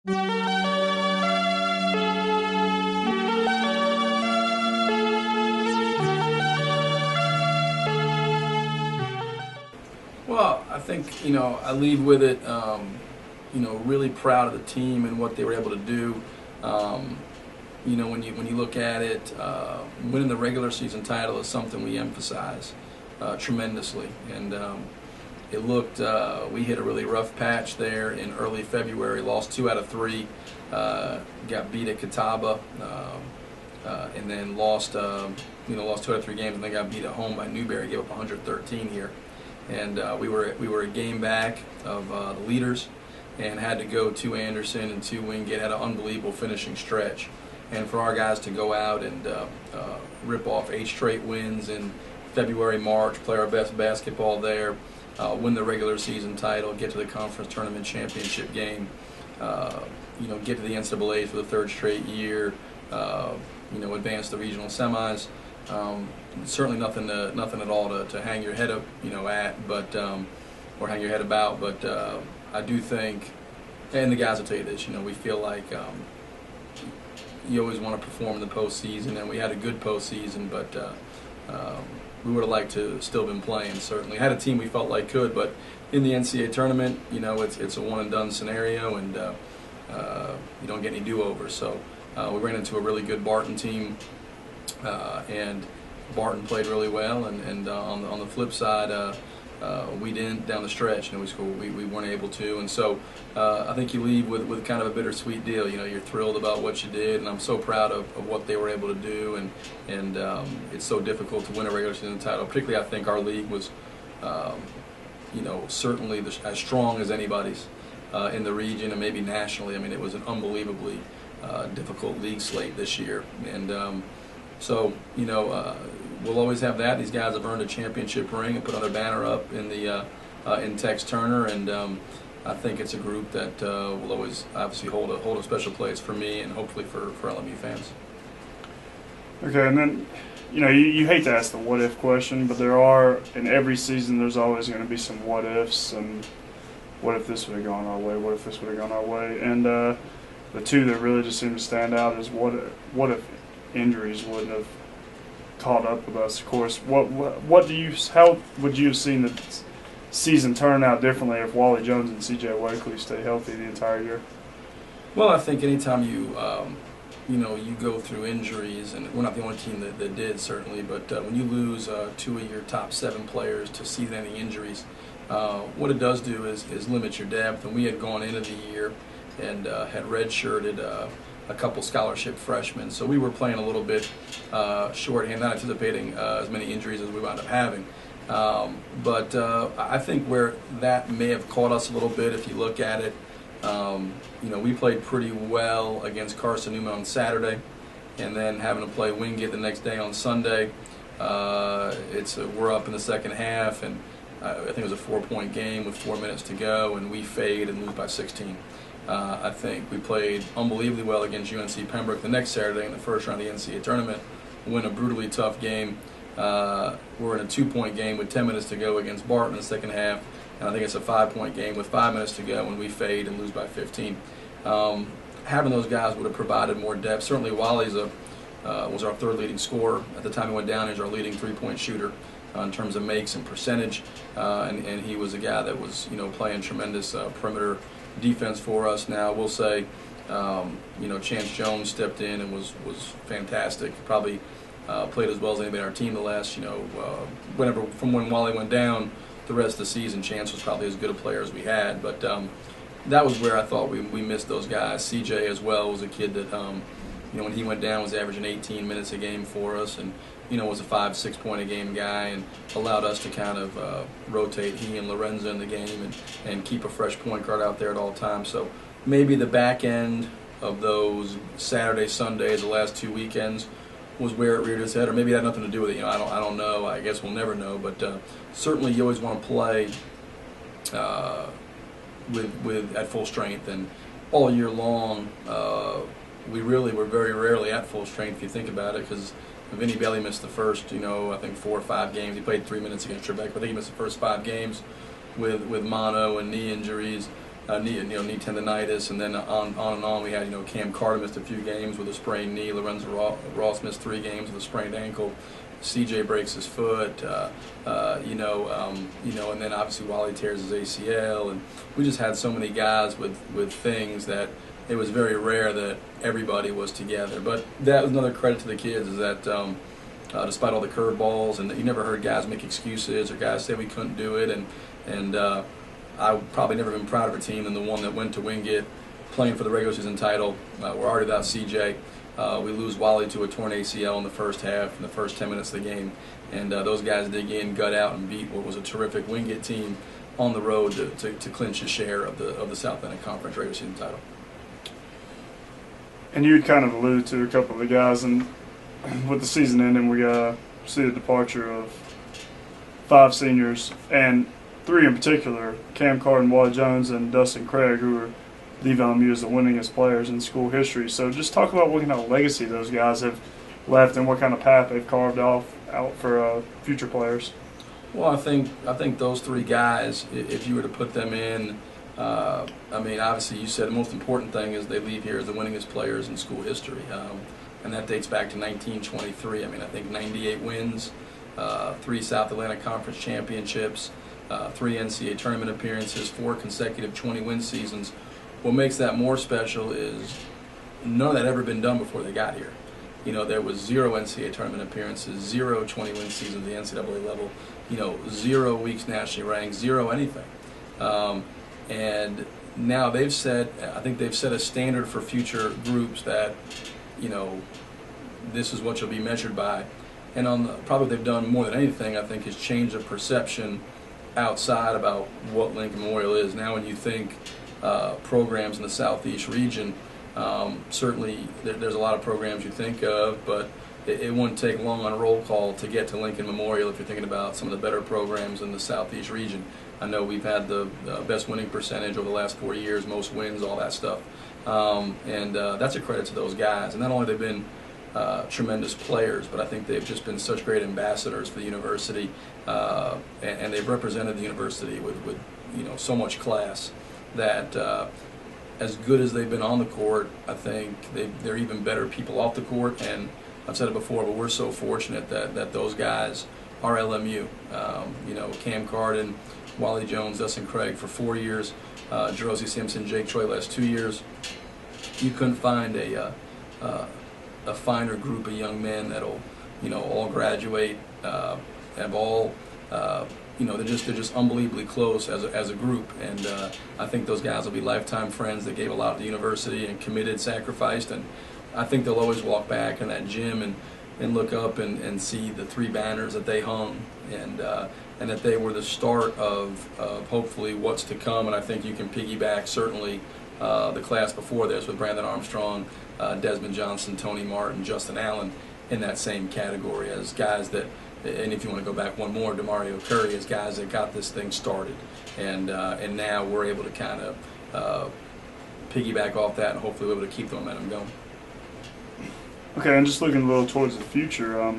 Well, I think I leave with it. Really proud of the team and what they were able to do. Um, when you look at it, winning the regular season title is something we emphasize tremendously. And it looked we hit a really rough patch there in early February. Lost 2 out of 3. Got beat at Catawba, and then lost 2 out of 3 games, and then got beat at home by Newberry. Gave up 113 here. And we were a game back of the leaders, and had to go to Anderson and to Wingate. Had an unbelievable finishing stretch, and for our guys to go out and rip off 8 straight wins in February, March, play our best basketball there, win the regular season title, get to the conference tournament championship game, get to the NCAA for the 3rd straight year, advance the regional semis. Certainly nothing at all to hang your head up, at, but or hang your head about. But I do think, and the guys will tell you this, we feel like you always want to perform in the postseason, and we had a good postseason, but we would have liked to still been playing. Certainly had a team we felt like could, but in the NCAA tournament, it's a one and done scenario, and you don't get any do-overs. So we ran into a really good Barton team. And Barton played really well, and on the flip side, we didn't down the stretch. We weren't able to, and so I think you leave with kind of a bittersweet deal. You're thrilled about what you did, and I'm so proud of what they were able to do, and it's so difficult to win a regular season title. Particularly, I think our league was, certainly as strong as anybody's in the region and maybe nationally. I mean, it was an unbelievably difficult league slate this year, and so, we'll always have that. These guys have earned a championship ring and put on their banner up in the in Tex Turner, and I think it's a group that will always obviously hold a special place for me and hopefully for LMU fans. Okay, and then you hate to ask the what if question, but there are in every season there's always going to be some what ifs, and what if this would have gone our way, what if this would have gone our way, and the two that really just seem to stand out is what if injuries wouldn't have caught up with us. Of course, how would you have seen the season turn out differently if Wally Jones and C.J. Wakely stay healthy the entire year? Well, I think anytime you go through injuries, and we're not the only team that did certainly, but when you lose 2 of your top 7 players to season-ending injuries, what it does do is limit your depth. And we had gone into the year and had redshirted a couple scholarship freshmen, so we were playing a little bit shorthand, not anticipating as many injuries as we wound up having. But I think where that may have caught us a little bit, if you look at it, we played pretty well against Carson Newman on Saturday, and then having to play Wingate the next day on Sunday. We're up in the second half, and I think it was a 4-point game with 4 minutes to go, and we fade and lose by 16. I think we played unbelievably well against UNC Pembroke the next Saturday in the first round of the NCAA tournament, win a brutally tough game. We're in a 2-point game with 10 minutes to go against Barton in the second half, and I think it's a 5-point game with 5 minutes to go, and we fade and lose by 15. Having those guys would have provided more depth. Certainly Wally's was our 3rd leading scorer. At the time he went down, he was our leading 3-point shooter in terms of makes and percentage, and he was a guy that was playing tremendous perimeter defense for us. Now we'll say Chance Jones stepped in and was fantastic. Probably played as well as anybody on our team the last from when Wally went down the rest of the season. Chance was probably as good a player as we had, but that was where I thought we missed those guys. CJ as well was a kid that when he went down was averaging 18 minutes a game for us, and was a 5-6 point a game guy, and allowed us to kind of rotate he and Lorenzo in the game and keep a fresh point guard out there at all times. So maybe the back end of those Saturday, Sundays, the last 2 weekends was where it reared its head, or maybe it had nothing to do with it. I don't know. I guess we'll never know. But certainly you always want to play with at full strength, and all year long we really were very rarely at full strength if you think about it, because Vinny Bailey missed the first, I think 4 or 5 games. He played 3 minutes against Trebek, but I think he missed the first 5 games with mono and knee injuries. knee tendonitis, and then on and on. We had Cam Carter missed a few games with a sprained knee. Lorenzo Ross missed 3 games with a sprained ankle. CJ breaks his foot, and then obviously Wally tears his ACL, and we just had so many guys with things that it was very rare that everybody was together. But that was another credit to the kids, is that despite all the curveballs, and you never heard guys make excuses or guys say we couldn't do it, and I've probably never been prouder of a team than the one that went to Wingate playing for the regular season title. We're already without CJ. We lose Wally to a torn ACL in the first half, in the first 10 minutes of the game. And those guys dig in, gut out, and beat what was a terrific Wingate team on the road to clinch a share of the South Atlantic Conference regular season title. And you had kind of alluded to a couple of the guys, and with the season ending, we see the departure of 5 seniors, and 3 in particular, Cam Carter, Wally Jones, and Dustin Craig, who were leave LMU as the winningest players in school history. So just talk about what kind of legacy those guys have left and what kind of path they've carved out for future players. Well, I think those 3 guys, if you were to put them in, obviously you said the most important thing is they leave here as the winningest players in school history, and that dates back to 1923. I think 98 wins, 3 South Atlantic Conference championships, 3 NCAA tournament appearances, 4 consecutive 20-win seasons. What makes that more special is none of that ever been done before they got here. There was 0 NCAA tournament appearances, 0 20-win seasons at the NCAA level, 0 weeks nationally ranked, 0 anything. And now I think they've set a standard for future groups that, this is what you'll be measured by. And probably they've done more than anything, I think, is change the perception outside about what Lincoln Memorial is. Now when you think programs in the Southeast region, certainly there's a lot of programs you think of, but it wouldn't take long on a roll call to get to Lincoln Memorial if you're thinking about some of the better programs in the Southeast region. I know we've had the best winning percentage over the last 4 years, most wins, all that stuff. And that's a credit to those guys. And not only have they been tremendous players, but I think they've just been such great ambassadors for the university, and they've represented the university with so much class that as good as they've been on the court, I think they're even better people off the court. And I've said it before, but we're so fortunate that those guys are LMU. Cam Carden, Wally Jones, Dustin Craig for 4 years, Jerozy Simpson, Jake Troy last 2 years. You couldn't find a finer group of young men that'll all graduate, have all they're just unbelievably close as a group, and I think those guys will be lifetime friends that gave a lot to the university and committed, sacrificed, and I think they'll always walk back in that gym and look up and see the 3 banners that they hung, and that they were the start of hopefully what's to come. And I think you can piggyback certainly the class before this with Brandon Armstrong, Desmond Johnson, Tony Martin, Justin Allen in that same category as guys that, and if you want to go back one more, DeMario Curry, as guys that got this thing started, and now we're able to kind of piggyback off that and hopefully we're able to keep the momentum going. Okay, and just looking a little towards the future,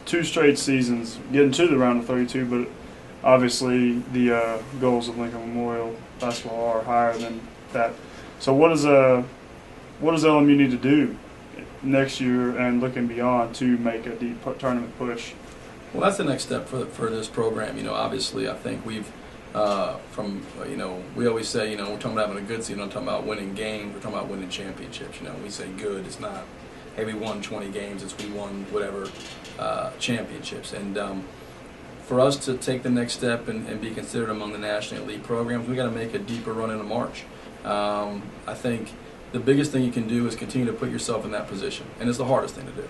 2 straight seasons, getting to the round of 32, but obviously the goals of Lincoln Memorial basketball are higher than that. So what does LMU need to do next year and looking beyond to make a deep tournament push? Well, that's the next step for this program. Obviously I think we've we always say, we're talking about having a good season, we're not talking about winning games, we're talking about winning championships. We say good, it's not, hey, we won 20 games, it's we won whatever championships. And for us to take the next step and be considered among the National Elite programs, we got to make a deeper run into March. I think the biggest thing you can do is continue to put yourself in that position, and it's the hardest thing to do.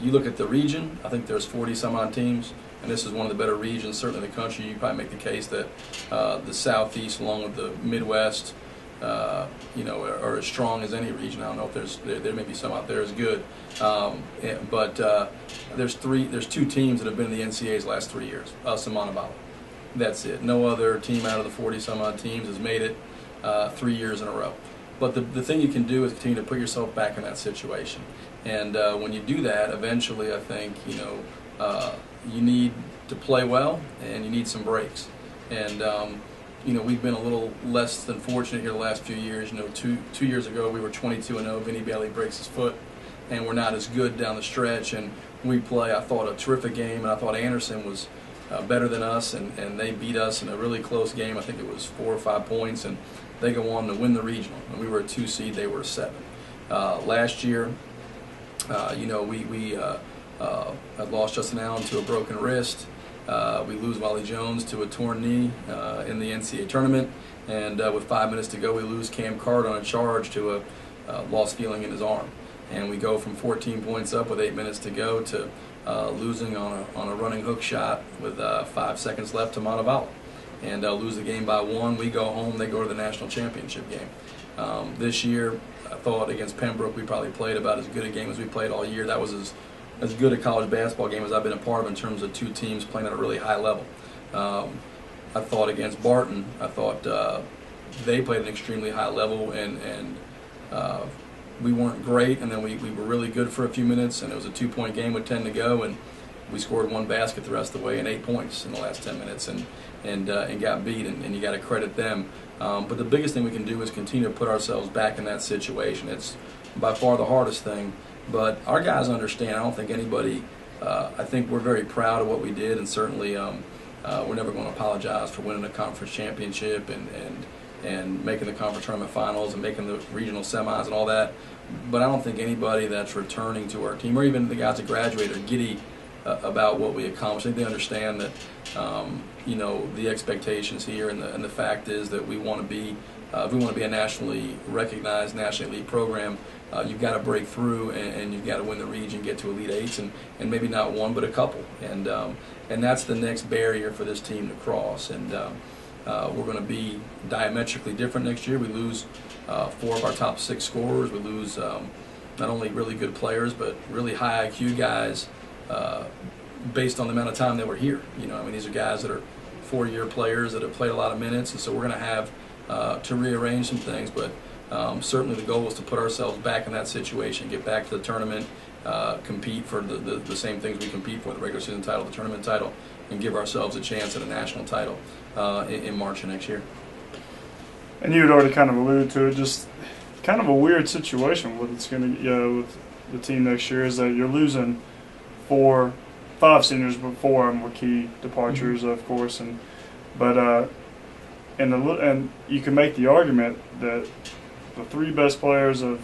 You look at the region, I think there's 40-some-odd teams, and this is one of the better regions, certainly in the country. You probably make the case that the Southeast, along with the Midwest, are as strong as any region. I don't know if there may be some out there as good, but there's 2 teams that have been in the NCAA's last 3 years, us and Montevallo. That's it. No other team out of the 40-some-odd teams has made it 3 years in a row. But the thing you can do is continue to put yourself back in that situation. And when you do that, eventually I think, you need to play well and you need some breaks. And, we've been a little less than fortunate here the last few years. Two years ago we were 22-0. Vinny Bailey breaks his foot, and we're not as good down the stretch. And we play, I thought, a terrific game, and I thought Anderson was better than us, and they beat us in a really close game. I think it was 4 or 5 points, and they go on to win the regional. And we were a 2 seed, they were a 7. Last year, we had lost Justin Allen to a broken wrist. We lose Wally Jones to a torn knee in the NCAA tournament, and with 5 minutes to go, we lose Cam Card on a charge to a lost feeling in his arm. And we go from 14 points up with 8 minutes to go to losing on a running hook shot with 5 seconds left to Montevallo, and lose the game by 1. We go home, they go to the national championship game. This year, I thought against Pembroke we probably played about as good a game as we played all year. That was as good a college basketball game as I've been a part of in terms of 2 teams playing at a really high level. I thought against Barton, I thought they played at an extremely high level, and we weren't great, and then we were really good for a few minutes, and it was a 2-point game with 10 to go, and we scored 1 basket the rest of the way and 8 points in the last 10 minutes, and got beat, and you got to credit them. But the biggest thing we can do is continue to put ourselves back in that situation. It's by far the hardest thing, but our guys understand. I don't think anybody, I think we're very proud of what we did, and certainly we're never going to apologize for winning a conference championship and making the conference tournament finals and making the regional semis and all that. But I don't think anybody that's returning to our team, or even the guys that graduated, are giddy about what we accomplished. I think they understand that the expectations here, and the fact is that we want to be, if we want to be a nationally recognized, nationally elite program, you've got to break through, and you've got to win the region, get to Elite Eights, and maybe not one but a couple, and that's the next barrier for this team to cross. And we're going to be diametrically different next year. We lose 4 of our top 6 scorers. We lose not only really good players, but really high IQ guys based on the amount of time they were here. These are guys that are 4-year players that have played a lot of minutes, and so we're going to have to rearrange some things. But certainly the goal is to put ourselves back in that situation, get back to the tournament, compete for the same things we compete for, the regular season title, the tournament title, and give ourselves a chance at a national title in March of next year. And you had already kind of alluded to it, just kind of a weird situation with with the team next year, is that you're losing 5 seniors, but 4 of them were key departures, of course, and you can make the argument that the 3 best players of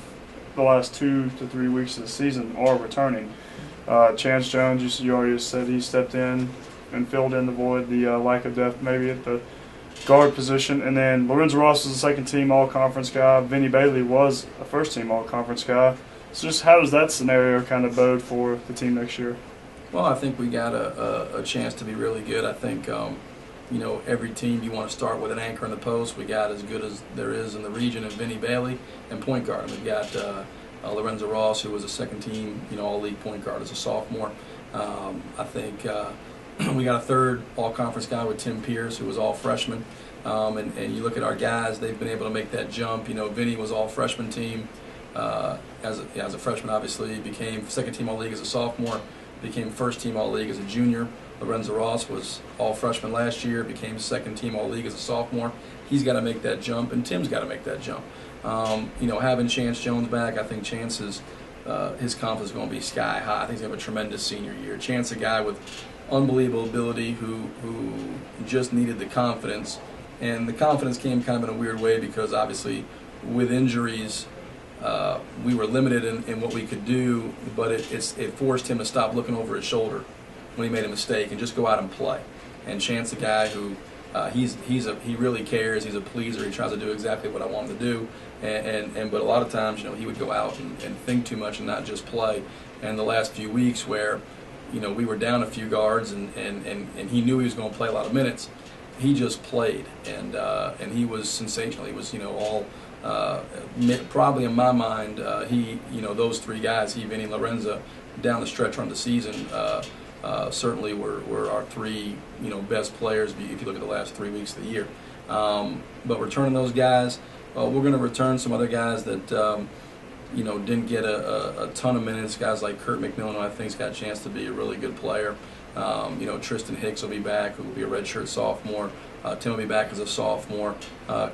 the last 2 to 3 weeks of the season are returning. Chance Jones, you already said he stepped in and filled in the void, the lack of depth maybe at the guard position, and then Lorenzo Ross was a second-team All-Conference guy. Vinny Bailey was a first-team All-Conference guy. So just how does that scenario kind of bode for the team next year? Well, I think we got a chance to be really good. I think every team you want to start with an anchor in the post. We got as good as there is in the region in Vinny Bailey, and point guard. We've got Lorenzo Ross, who was a second-team all-league point guard as a sophomore. I think we got a third all-conference guy with Tim Pierce, who was all freshman. And you look at our guys, they've been able to make that jump. Vinny was all freshman team as a freshman, obviously. He became second-team all-league as a sophomore, became first-team all-league as a junior. Lorenzo Ross was all freshman last year, became second-team all-league as a sophomore. He's got to make that jump, and Tim's got to make that jump. Having Chance Jones back, I think Chance's his confidence is going to be sky high. I think he's going to have a tremendous senior year. Chance, a guy with unbelievable ability who just needed the confidence, and the confidence came kind of in a weird way because obviously with injuries we were limited in what we could do, but it forced him to stop looking over his shoulder when he made a mistake and just go out and play. And Chance, a guy who he really cares. He's a pleaser. He tries to do exactly what I want him to do. But a lot of times, he would go out and think too much and not just play. And the last few weeks where, we were down a few guards and he knew he was going to play a lot of minutes, he just played and he was sensational. He was probably in my mind those 3 guys, he, Vinny, and Lorenzo, down the stretch on the season. Certainly were our 3 best players if you look at the last 3 weeks of the year. But returning those guys, we're going to return some other guys that didn't get a ton of minutes. Guys like Kurt McMillan, who I think's got a chance to be a really good player. Tristan Hicks will be back, who will be a redshirt sophomore. Tim will be back as a sophomore.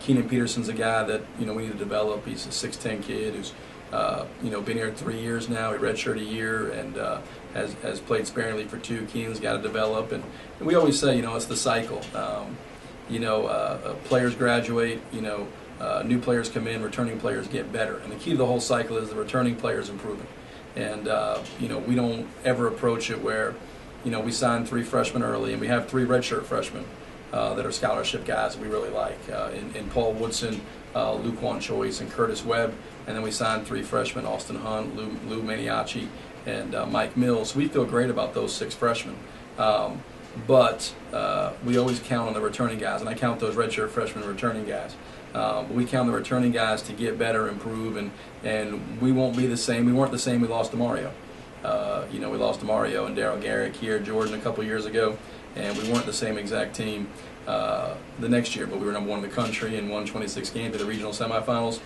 Keenan Peterson's a guy that we need to develop. He's a 6'10" kid who's been here 3 years now. He redshirted a year and has played sparingly for 2. Keenan's got to develop, and we always say it's the cycle. Players graduate. New players come in. Returning players get better, and the key to the whole cycle is the returning players improving. And we don't ever approach it where we sign 3 freshmen early, and we have 3 redshirt freshmen that are scholarship guys that we really like in Paul Woodson, Luquan Choice, and Curtis Webb. And then we signed 3 freshmen, Austin Hunt, Lou Maniaci, and Mike Mills. We feel great about those 6 freshmen. But we always count on the returning guys, and I count those redshirt freshmen returning guys. We count the returning guys to get better, improve, and we won't be the same. We weren't the same. We lost to Mario. We lost to Mario and Daryl Garrick here, Jordan a couple years ago, and we weren't the same exact team the next year, but we were number 1 in the country and won 26 games to the regional semifinals.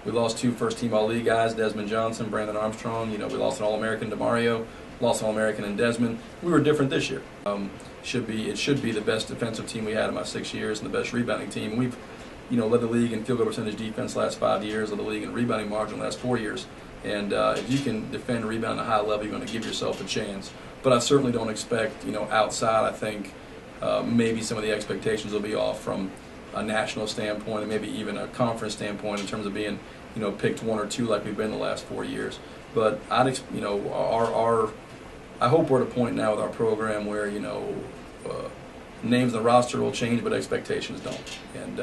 We lost 2 first-team All-League guys, Desmond Johnson, Brandon Armstrong. We lost an All-American to Mario, lost an All-American in Desmond. We were different this year. It should be the best defensive team we had in my 6 years and the best rebounding team. We've led the league in field goal percentage defense the last 5 years, led the league in rebounding margin the last 4 years. And if you can defend and rebound at a high level, you're going to give yourself a chance. But I certainly don't expect, outside, I think maybe some of the expectations will be off from a national standpoint and maybe even a conference standpoint in terms of being, picked 1 or 2 like we've been the last 4 years. But I hope we're at a point now with our program where, names on the roster will change, but expectations don't. And,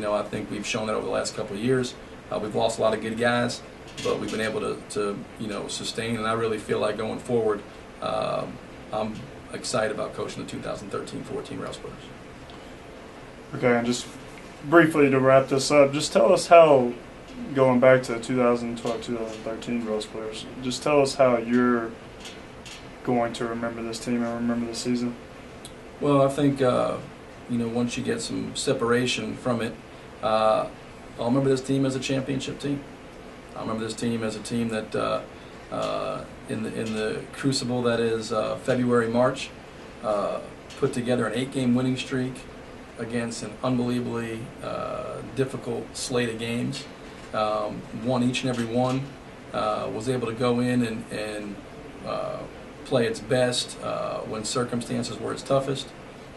I think we've shown that over the last couple of years. We've lost a lot of good guys, but we've been able to sustain. And I really feel like going forward, I'm excited about coaching the 2013-14 Rail Splitters. Okay, and just briefly to wrap this up, just tell us how, going back to 2012-2013 Rail Splitters, just tell us how you're going to remember this team and remember the season. Well, I think once you get some separation from it, I'll remember this team as a championship team. I remember this team as a team that in the crucible that is February, March, put together an 8-game winning streak against an unbelievably difficult slate of games. Won each and every one. Was able to go in and play its best when circumstances were its toughest.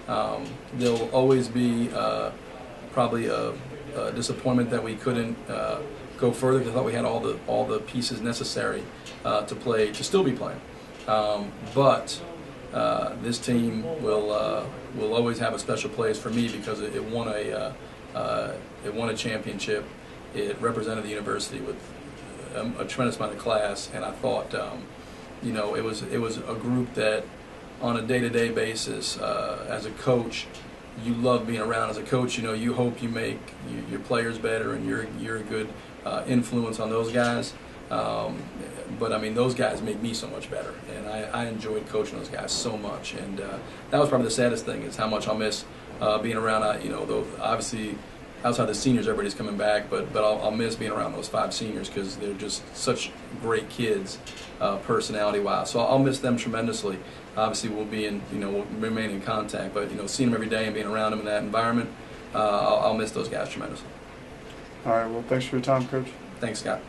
There'll always be probably a disappointment that we couldn't go further because I thought we had all the pieces necessary to still be playing. But this team will always have a special place for me because it won a championship. It represented the university with a tremendous amount of class, and I thought it was a group that on a day-to-day basis as a coach you love being around. As a coach, you hope you make your players better and you're a good influence on those guys. But I mean, those guys make me so much better, and I enjoyed coaching those guys so much. And that was probably the saddest thing is how much I'll miss being around. Though obviously outside the seniors, everybody's coming back, but I'll miss being around those 5 seniors because they're just such great kids, personality-wise. So I'll miss them tremendously. Obviously, we'll remain in contact, but seeing them every day and being around them in that environment, I'll miss those guys tremendously. All right. Well, thanks for your time, Coach. Thanks, Scott.